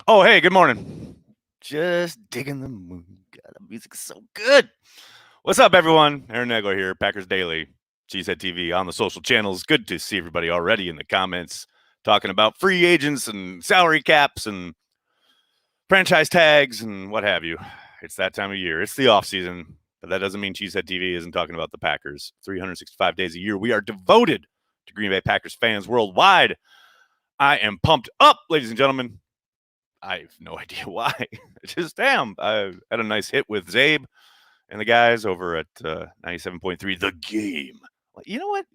Oh, hey, good morning. Just digging the moon. God, the music's so good. What's up, everyone? Aaron Negler here, Packers Daily, Cheesehead TV on the social channels. Good to see everybody already in the comments talking about free agents and salary caps and franchise tags and what have you. It's that time of year. It's the off season, but that doesn't mean Cheesehead TV isn't talking about the Packers. 365 days a year. We are devoted to Green Bay Packers fans worldwide. I am pumped up, ladies and gentlemen. I have no idea why. I just am. I had a nice hit with Zabe and the guys over at 97.3 The Game. Like, you know what?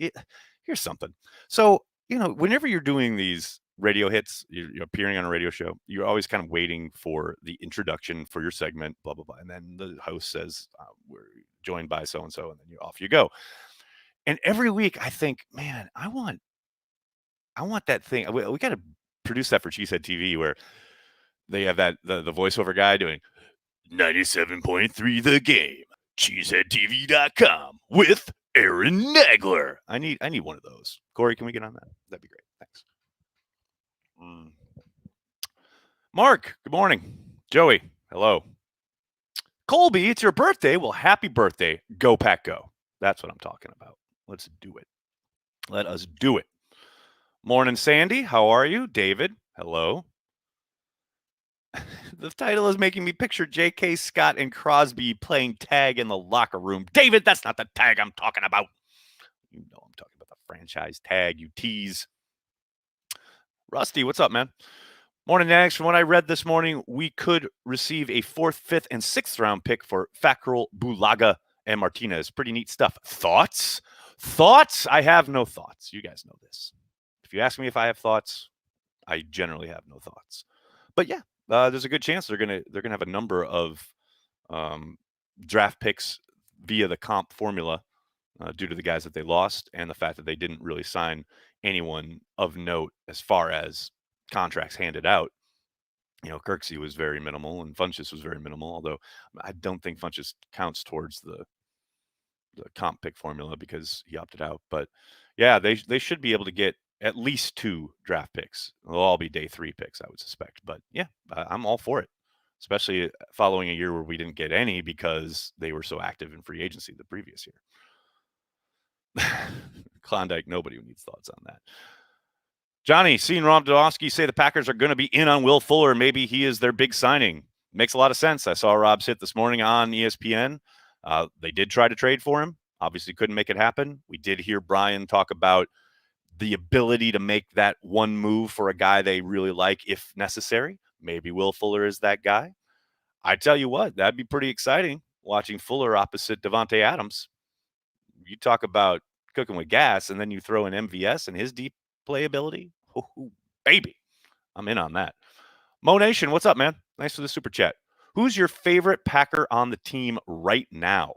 Here's something. So, whenever you're doing these radio hits, you're appearing on a radio show, you're always kind of waiting for the introduction for your segment, blah, blah, blah. And then the host says, we're joined by so-and-so, and then off you go. And every week I think, man, I want that thing. We got to produce that for Cheesehead TV where they have that the voiceover guy doing 97.3 The Game, cheeseheadtv.com with Aaron Negler. I need one of those. Corey, can we get on that? That'd be great. Thanks. Mark, good morning. Joey, hello. Colby, it's your birthday. Well, happy birthday. Go Pack Go. That's what I'm talking about. Let's do it. Let us do it. Morning, Sandy. How are you? David, hello. The title is making me picture J.K. Scott and Crosby playing tag in the locker room. David, that's not the tag I'm talking about. You know I'm talking about the franchise tag, you tease. Rusty, what's up, man? Morning, Nags. From what I read this morning, we could receive a 4th, 5th, and 6th round pick for Fackrell, Bulaga, and Martinez. Pretty neat stuff. Thoughts? Thoughts? I have no thoughts. You guys know this. If you ask me if I have thoughts, I generally have no thoughts. But yeah, there's a good chance they're gonna have a number of draft picks via the comp formula due to the guys that they lost and the fact that they didn't really sign anyone of note as far as contracts handed out. Kirksey was very minimal and Funchess was very minimal, although I don't think Funchess counts towards the comp pick formula because he opted out. But yeah, they should be able to get at least 2 draft picks. They'll all be day 3 picks, I would suspect. But yeah, I'm all for it, especially following a year where we didn't get any because they were so active in free agency the previous year. Klondike, nobody needs thoughts on that. Johnny, seeing Rob Dawski say the Packers are going to be in on Will Fuller. Maybe he is their big signing. Makes a lot of sense. I saw Rob's hit this morning on ESPN. They did try to trade for him. Obviously couldn't make it happen. We did hear Brian talk about the ability to make that one move for a guy they really like if necessary. Maybe Will Fuller is that guy. I tell you what, that'd be pretty exciting watching Fuller opposite Devontae Adams. You talk about cooking with gas, and then you throw in MVS and his deep playability. Oh, baby. I'm in on that. Mo Nation, what's up, man? Nice for the super chat. Who's your favorite Packer on the team right now?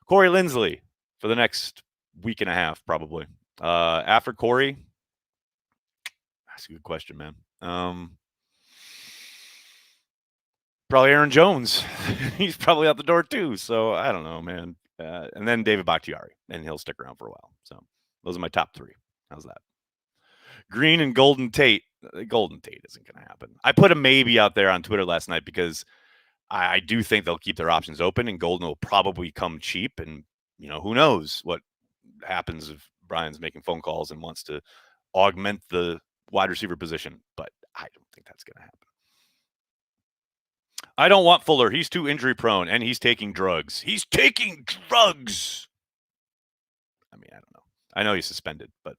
Corey Linsley for the next week and a half, probably. After Corey, that's a good question, man. Probably Aaron Jones. He's probably out the door too. So I don't know, man. And then David Bakhtiari, and he'll stick around for a while. So those are my top 3. How's that? Green and Golden Tate. Golden Tate isn't going to happen. I put a maybe out there on Twitter last night because I do think they'll keep their options open, and Golden will probably come cheap. And who knows what happens if Brian's making phone calls and wants to augment the wide receiver position, but I don't think that's going to happen. I don't want Fuller. He's too injury prone, and he's taking drugs. He's taking drugs. I mean, I don't know. I know he's suspended, but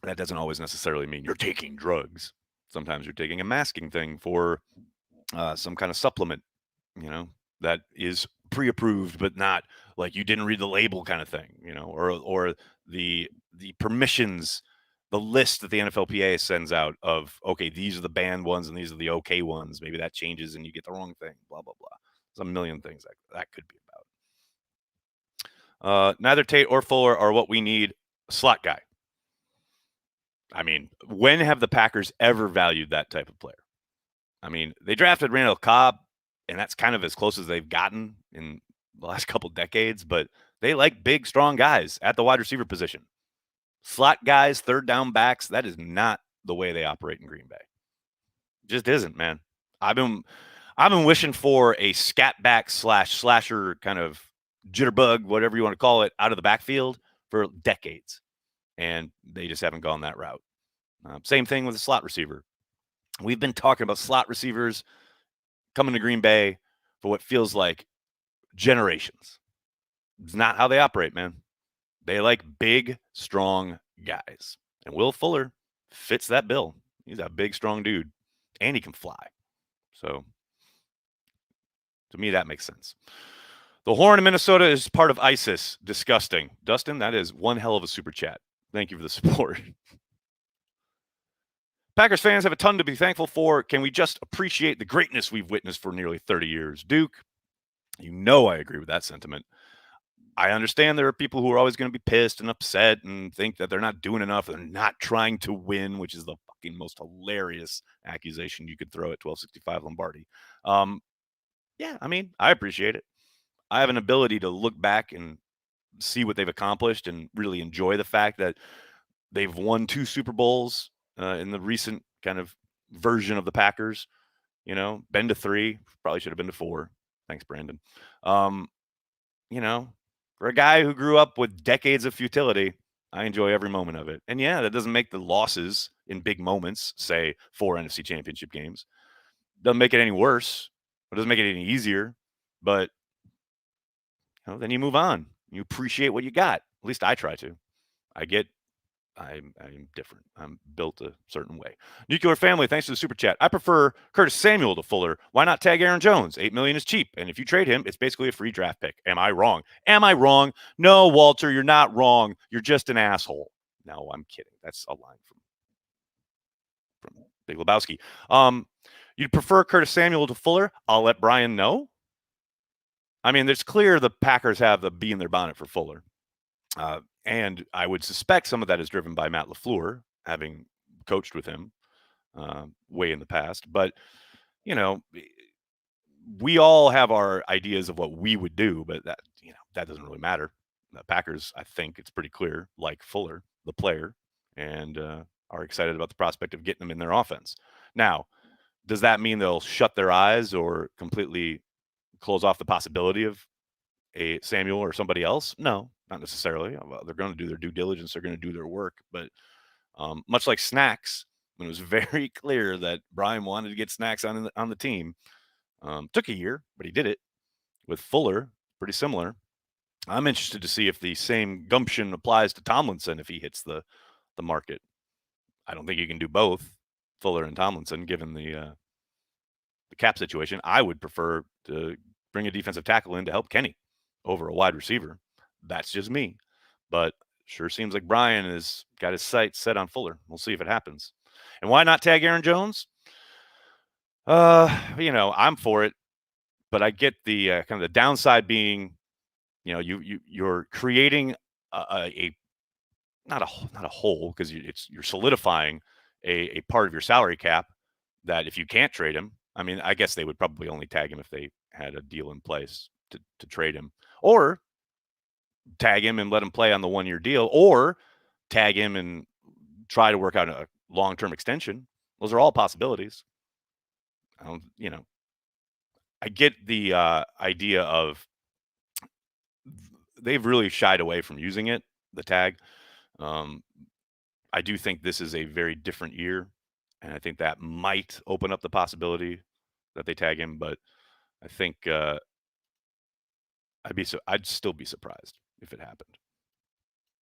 that doesn't always necessarily mean you're taking drugs. Sometimes you're taking a masking thing for some kind of supplement, that is pre-approved, but not like you didn't read the label kind of thing, or the permissions, the list that the NFLPA sends out of, okay, these are the banned ones and these are the okay ones. Maybe that changes and you get the wrong thing, blah, blah, blah. There's a million things that could be about. Neither Tate or Fuller are what we need. Slot guy. I mean, when have the Packers ever valued that type of player? I mean, they drafted Randall Cobb, and that's kind of as close as they've gotten in the last couple decades, but they like big, strong guys at the wide receiver position. Slot guys, third down backs, that is not the way they operate in Green Bay. Just isn't, man. I've been wishing for a scat back slasher kind of jitterbug, whatever you want to call it, out of the backfield for decades, and they just haven't gone that route. Same thing with the slot receiver. We've been talking about slot receivers coming to Green Bay for what feels like generations. It's not how they operate, man. They like big, strong guys. And Will Fuller fits that bill. He's a big, strong dude, and he can fly. So to me, that makes sense. The Horn in Minnesota is part of ISIS. Disgusting. Dustin, that is one hell of a super chat. Thank you for the support. Packers fans have a ton to be thankful for. Can we just appreciate the greatness we've witnessed for nearly 30 years? Duke, you know I agree with that sentiment. I understand there are people who are always going to be pissed and upset and think that they're not doing enough. They're not trying to win, which is the fucking most hilarious accusation you could throw at 1265 Lombardi. Yeah, I mean, I appreciate it. I have an ability to look back and see what they've accomplished and really enjoy the fact that they've won 2 Super Bowls in the recent kind of version of the Packers. You know, been to 3, probably should have been to 4. Thanks, Brandon. You know, for a guy who grew up with decades of futility, I enjoy every moment of it. And yeah, that doesn't make the losses in big moments, say 4 NFC Championship games, doesn't make it any worse. It doesn't make it any easier. But you know, then you move on. You appreciate what you got. At least I try to. I'm different. I'm built a certain way. Nuclear Family, thanks for the super chat. I prefer Curtis Samuel to Fuller. Why not tag Aaron Jones? $8 million is cheap, and if you trade him, it's basically a free draft pick. Am I wrong? Am I wrong? No, Walter, you're not wrong. You're just an asshole. No, I'm kidding. That's a line from Big Lebowski. You'd prefer Curtis Samuel to Fuller? I'll let Brian know. I mean, it's clear the Packers have the bee in their bonnet for Fuller. And I would suspect some of that is driven by Matt LaFleur, having coached with him way in the past. But, you know, we all have our ideas of what we would do, but that, you know, that doesn't really matter. The Packers, I think it's pretty clear, like Fuller, the player, and are excited about the prospect of getting him in their offense. Now, does that mean they'll shut their eyes or completely close off the possibility of a Samuel or somebody else? No, not necessarily. Well, they're going to do their due diligence. They're going to do their work. But much like Snacks, when it was very clear that Brian wanted to get Snacks on the team, took a year, but he did it. With Fuller, pretty similar. I'm interested to see if the same gumption applies to Tomlinson if he hits the market. I don't think you can do both, Fuller and Tomlinson, given the cap situation. I would prefer to bring a defensive tackle in to help Kenny over a wide receiver. That's just me. But sure seems like Brian has got his sights set on Fuller. We'll see if it happens. And why not tag Aaron Jones? You know, I'm for it, but I get the kind of the downside being, you know, you're creating a not a hole because you're solidifying a part of your salary cap that if you can't trade him, I mean, I guess they would probably only tag him if they had a deal in place to trade him, or tag him and let him play on the 1-year deal, or tag him and try to work out a long-term extension. Those are all possibilities. You know, I get the idea of they've really shied away from using it, the tag. I do think this is a very different year, and I think that might open up the possibility that they tag him, but I think I'd still be surprised if it happened.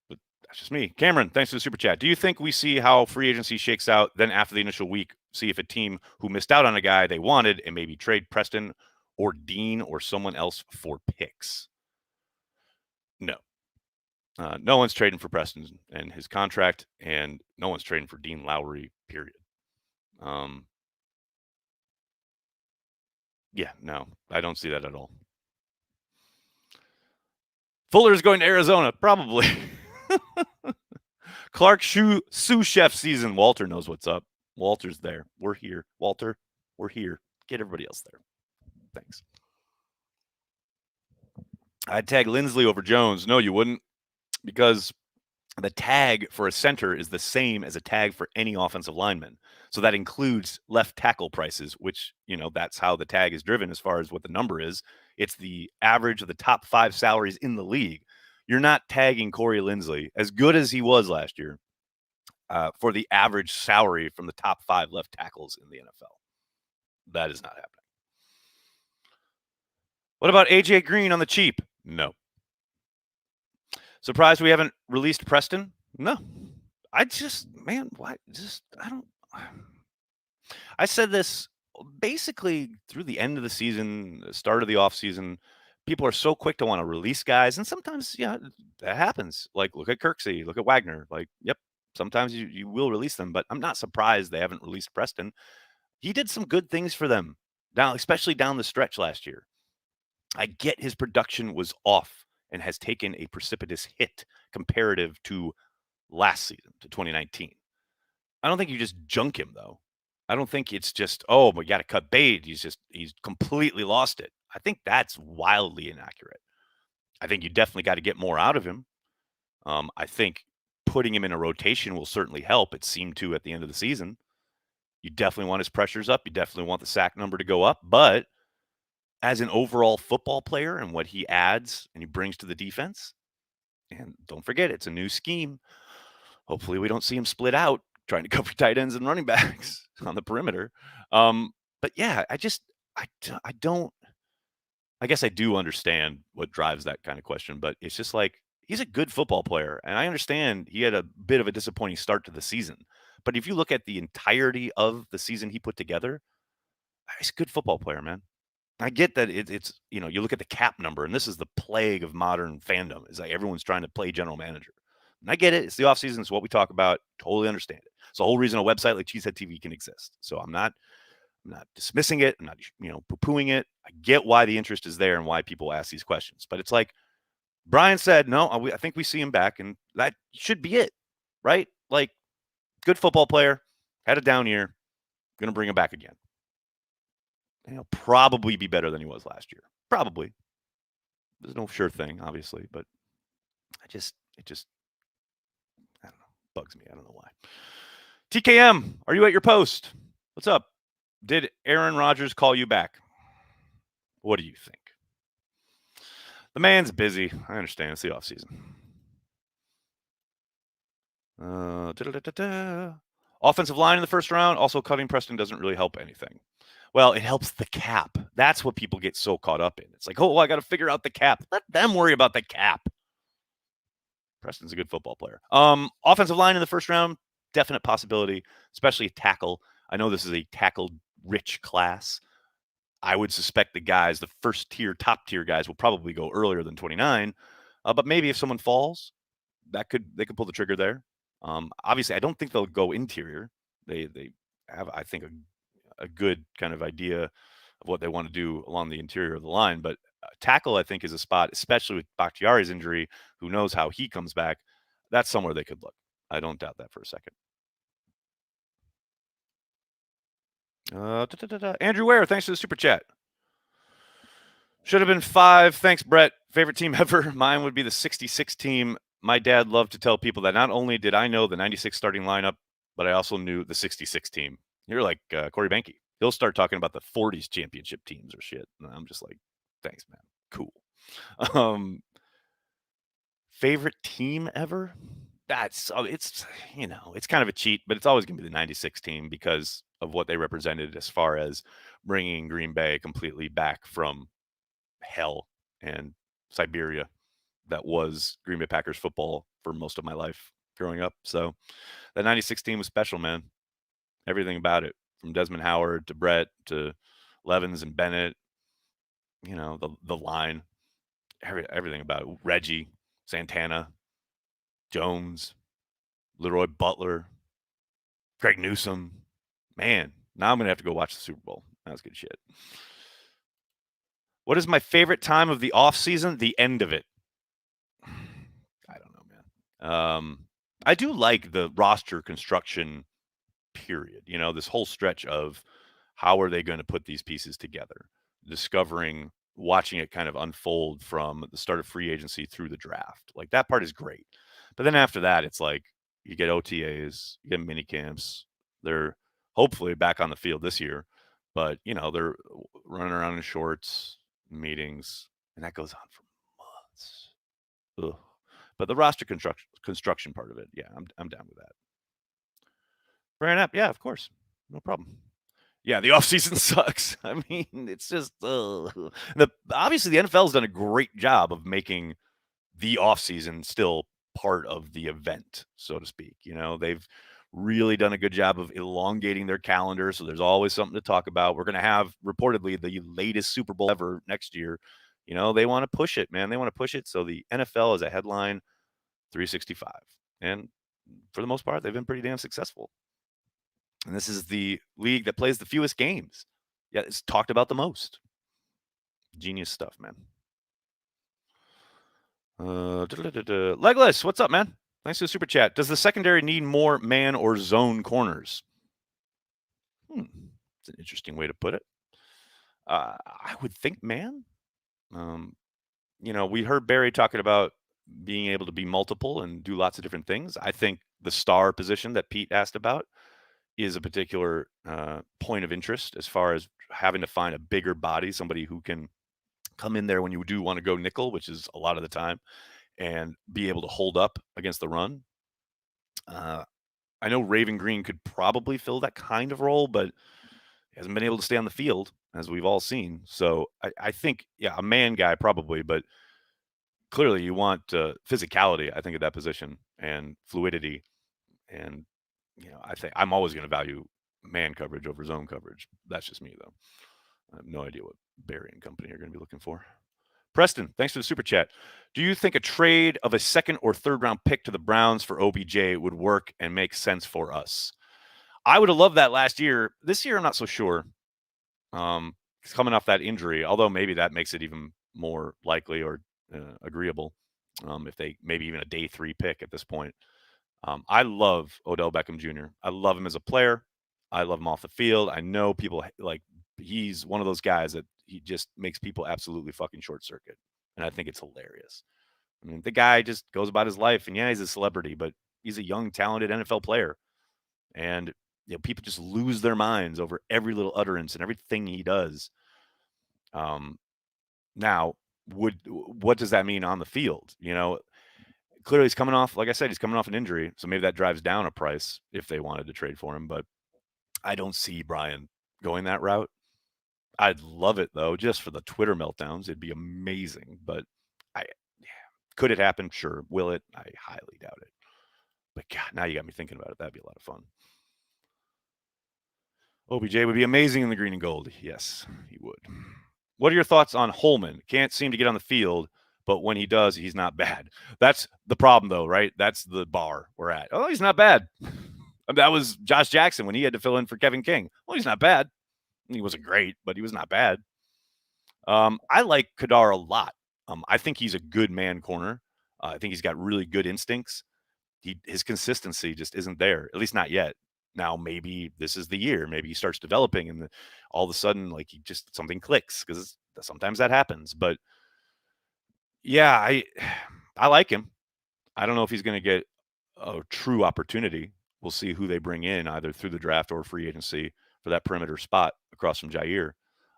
But that's just me. Cameron, thanks for the super chat. Do you think we see how free agency shakes out, then after the initial week, see if a team who missed out on a guy they wanted and maybe trade Preston or Dean or someone else for picks? No. No one's trading for Preston and his contract, and no one's trading for Dean Lowry, period. Yeah, no, I don't see that at all. Fuller's going to Arizona, probably. Clark sous chef season. Walter knows what's up. Walter's there. We're here. Walter, we're here. Get everybody else there. Thanks. I'd tag Lindsley over Jones. No, you wouldn't, because the tag for a center is the same as a tag for any offensive lineman. So that includes left tackle prices, which, that's how the tag is driven as far as what the number is. It's the average of the top 5 salaries in the league. You're not tagging Corey Linsley, as good as he was last year, for the average salary from the top 5 left tackles in the NFL. That is not happening. What about AJ Green on the cheap? No. Surprised we haven't released Preston? No. I don't. I said this basically through the end of the season, the start of the offseason. People are so quick to want to release guys, and sometimes, yeah, that happens. Like, look at Kirksey, look at Wagner. Like, yep, sometimes you will release them, but I'm not surprised they haven't released Preston. He did some good things for them, especially down the stretch last year. I get his production was off and has taken a precipitous hit comparative to last season, to 2019. I don't think you just junk him, though. I don't think it's just, oh, we got to cut bait. He's completely lost it. I think that's wildly inaccurate. I think you definitely got to get more out of him. I think putting him in a rotation will certainly help. It seemed to at the end of the season. You definitely want his pressures up. You definitely want the sack number to go up. But as an overall football player and what he adds and he brings to the defense, and don't forget, it's a new scheme. Hopefully we don't see him split out trying to cover tight ends and running backs on the perimeter. But yeah, I don't. I guess I do understand what drives that kind of question, but it's just like he's a good football player, and I understand he had a bit of a disappointing start to the season. But if you look at the entirety of the season he put together, he's a good football player, man. I get that it's you look at the cap number, and this is the plague of modern fandom, is like everyone's trying to play general manager. And I get it. It's the offseason. It's what we talk about. Totally understand it. It's the whole reason a website like Cheesehead TV can exist. So I'm not dismissing it. I'm not, poo-pooing it. I get why the interest is there and why people ask these questions. But it's like Brian said, no, I think we see him back, and that should be it, right? Like, good football player, had a down year, going to bring him back again. He'll probably be better than he was last year. Probably. There's no sure thing, obviously, but it just I don't know, bugs me. I don't know why. TKM, are you at your post? What's up? Did Aaron Rodgers call you back? What do you think? The man's busy. I understand. It's the offseason. Offensive line in the first round. Also, cutting Preston doesn't really help anything. Well, it helps the cap. That's what people get so caught up in. It's like, oh, I got to figure out the cap. Let them worry about the cap. Preston's a good football player. Offensive line in the first round, definite possibility, especially tackle. I know this is a tackle-rich class. I would suspect the guys, the first tier, top tier guys, will probably go earlier than 29. But maybe if someone falls, they could pull the trigger there. Obviously, I don't think they'll go interior. They have, I think, a good kind of idea of what they want to do along the interior of the line. But tackle, I think, is a spot, especially with Bakhtiari's injury. Who knows how he comes back? That's somewhere they could look. I don't doubt that for a second. Andrew Ware, thanks for the super chat. Should have been 5. Thanks, Brett. Favorite team ever? Mine would be the 66 team. My dad loved to tell people that not only did I know the 96 starting lineup, but I also knew the 66 team. You're like Corey Benke. He'll start talking about the 40s championship teams or shit. And I'm just like, thanks, man. Cool. Favorite team ever? It's kind of a cheat, but it's always going to be the 96 team because of what they represented as far as bringing Green Bay completely back from hell and Siberia that was Green Bay Packers football for most of my life growing up. So that 96 team was special, man. Everything about it, from Desmond Howard to Brett to Levens and Bennett, the line, everything about it. Reggie, Santana, Jones, Leroy Butler, Greg Newsome. Man, now I'm going to have to go watch the Super Bowl. That was good shit. What is my favorite time of the offseason? The end of it. I don't know, man. I do like the roster construction period. This whole stretch of how are they going to put these pieces together, watching it kind of unfold from the start of free agency through the draft. Like, that part is great. But then after that, it's like you get OTAs, you get mini camps. They're hopefully back on the field this year, but they're running around in shorts, meetings, and that goes on for months. Ugh. But the roster construction part of it, yeah, I'm down with that. Brian App, yeah, of course, no problem. Yeah, the offseason sucks. I mean, it's just obviously the NFL's done a great job of making the offseason still part of the event, so to speak. They've really done a good job of elongating their calendar, so there's always something to talk about. We're going to have reportedly the latest Super Bowl ever next year. They want to push it, man. They want to push it. So the NFL is a headline 365. And for the most part, they've been pretty damn successful. And this is the league that plays the fewest games. Yeah, it's talked about the most. Genius stuff, man. Legless, what's up, man? Thanks for the super chat. Does the secondary need more man or zone corners? It's an interesting way to put it. I would think man. We heard Barry talking about being able to be multiple and do lots of different things. I think the star position that Pete asked about is a particular point of interest as far as having to find a bigger body, somebody who can come in there when you do want to go nickel, which is a lot of the time, and be able to hold up against the run. I know Raven Green could probably fill that kind of role, but he hasn't been able to stay on the field, as we've all seen. So I think, yeah, a man guy probably, but clearly you want physicality, I think, at that position and fluidity. And, I think I'm always going to value man coverage over zone coverage. That's just me, though. I have no idea what Barry and company are going to be looking for. Preston, thanks for the super chat. Do you think a trade of a second or third round pick to the Browns for OBJ would work and make sense for us? I would have loved that last year. This year, I'm not so sure. He's coming off that injury, although maybe that makes it even more likely or agreeable if they maybe even a day 3 pick at this point. I love Odell Beckham Jr. I love him as a player. I love him off the field. I know people he's one of those guys that he just makes people absolutely fucking short circuit. And I think it's hilarious. I mean, the guy just goes about his life, and yeah, he's a celebrity, but he's a young, talented NFL player. And people just lose their minds over every little utterance and everything he does. Now, what does that mean on the field? Clearly he's coming off, like I said, he's coming off an injury, so maybe that drives down a price if they wanted to trade for him. But I don't see Brian going that route. I'd love it though, just for the Twitter meltdowns. It'd be amazing. But could it happen? Sure. Will it? I highly doubt it. But God, now you got me thinking about it. That'd be a lot of fun. OBJ would be amazing in the green and gold. Yes, he would. What are your thoughts on Holman? Can't seem to get on the field, but when he does, he's not bad. That's the problem, though, right? That's the bar we're at. Oh, he's not bad. That was Josh Jackson when he had to fill in for Kevin King. Well, he's not bad. He wasn't great, but he was not bad. I like Kadar a lot. I think he's a good man corner. I think he's got really good instincts. His consistency just isn't there, at least not yet. Now, maybe this is the year. Maybe he starts developing and all of a sudden, like something clicks because sometimes that happens. But yeah, I like him. I don't know if he's going to get a true opportunity. We'll see who they bring in either through the draft or free agency for that perimeter spot across from Jair.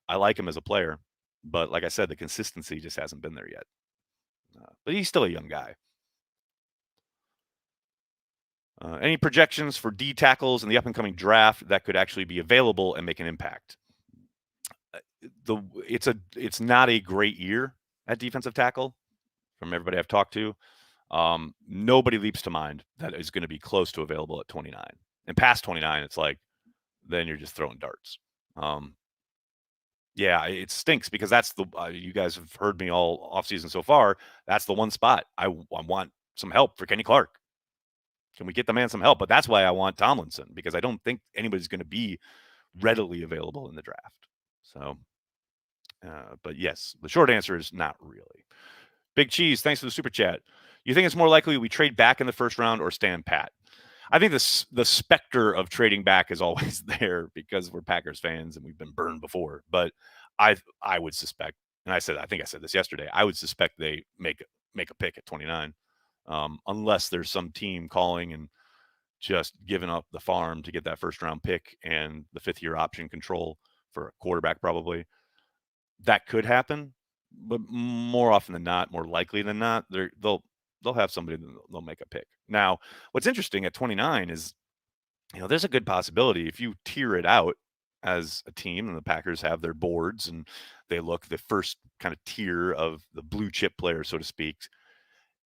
I like him as a player, but like I said, the consistency just hasn't been there yet. But he's still a young guy. Any projections for D tackles in the up-and-coming draft that could actually be available and make an impact? It's not a great year at defensive tackle from everybody I've talked to. Nobody leaps to mind that is going to be close to available at 29. And past 29, it's like, then you're just throwing darts. Yeah, it stinks because that's you guys have heard me all offseason so far. That's the one spot I want some help for Kenny Clark. Can we get the man some help? But that's why I want Tomlinson, because I don't think anybody's going to be readily available in the draft. So, but yes, the short answer is not really. Big Cheese, thanks for the super chat. You think it's more likely we trade back in the first round or stand pat? I think the specter of trading back is always there because we're Packers fans and we've been burned before. But I would suspect, and I think I said this yesterday, I would suspect they make a pick at 29. unless there's some team calling and just giving up the farm to get that first round pick and the 5th-year option control for a quarterback probably. That could happen, but more often than not, more likely than not, they'll have somebody that they'll make a pick. Now, what's interesting at 29 is, there's a good possibility if you tier it out as a team, and the Packers have their boards and they look the first kind of tier of the blue chip players, so to speak.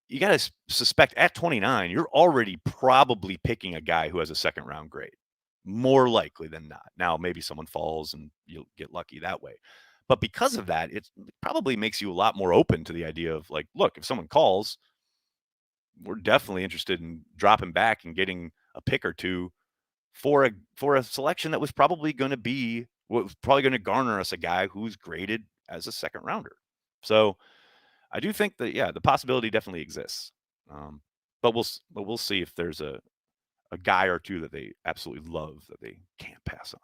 You got to suspect at 29, you're already probably picking a guy who has a second round grade, more likely than not. Now, maybe someone falls and you'll get lucky that way. But because of that, it probably makes you a lot more open to the idea of like, look, if someone calls, we're definitely interested in dropping back and getting a pick or two for a selection that was probably going to garner us a guy who's graded as a second rounder. So I do think that, the possibility definitely exists. But we'll see if there's a guy or two that they absolutely love that they can't pass on.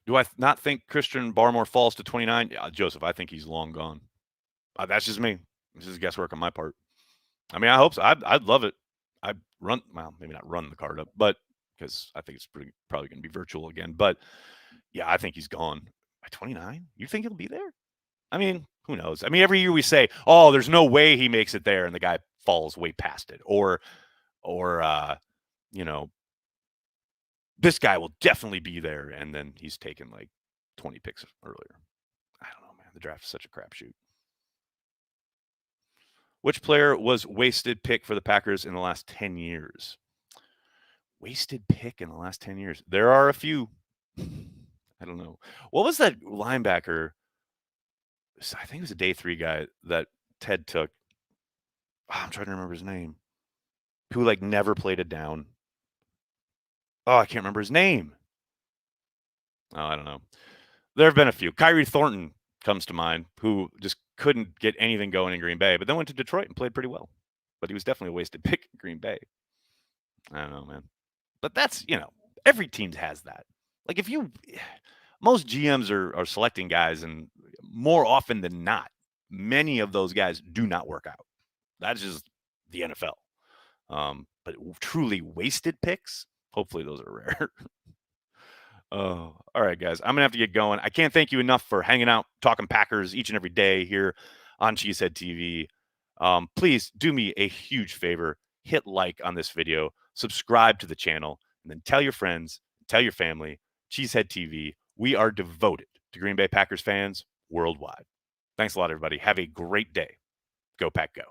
Do I not think Christian Barmore falls to 29? Yeah, Joseph, I think he's long gone. That's just me. This is guesswork on my part. I mean, I hope so. I'd love it. I'd maybe not run the card up, but because I think it's probably going to be virtual again. But yeah, I think he's gone by 29. You think he'll be there? I mean, who knows? I mean, every year we say, "Oh, there's no way he makes it there," and the guy falls way past it, or this guy will definitely be there, and then he's taken like 20 picks earlier. I don't know, man. The draft is such a crapshoot. Which player was wasted pick for the Packers in the last 10 years? Wasted pick in the last 10 years. There are a few. I don't know. What was that linebacker? I think it was a day 3 guy that Ted took. I'm trying to remember his name. Who like never played it down. Oh, I can't remember his name. Oh, I don't know. There have been a few. Kyrie Thornton comes to mind, who just couldn't get anything going in Green Bay, but then went to Detroit and played pretty well. But he was definitely a wasted pick in Green Bay. I don't know, man. But that's, every team has that. Like most GMs are selecting guys, and more often than not, many of those guys do not work out. That's just the NFL. But truly wasted picks, hopefully those are rare. Oh, all right, guys. I'm going to have to get going. I can't thank you enough for hanging out, talking Packers each and every day here on Cheesehead TV. Please do me a huge favor. Hit like on this video, subscribe to the channel, and then tell your friends, tell your family. Cheesehead TV. We are devoted to Green Bay Packers fans worldwide. Thanks a lot, everybody. Have a great day. Go Pack Go.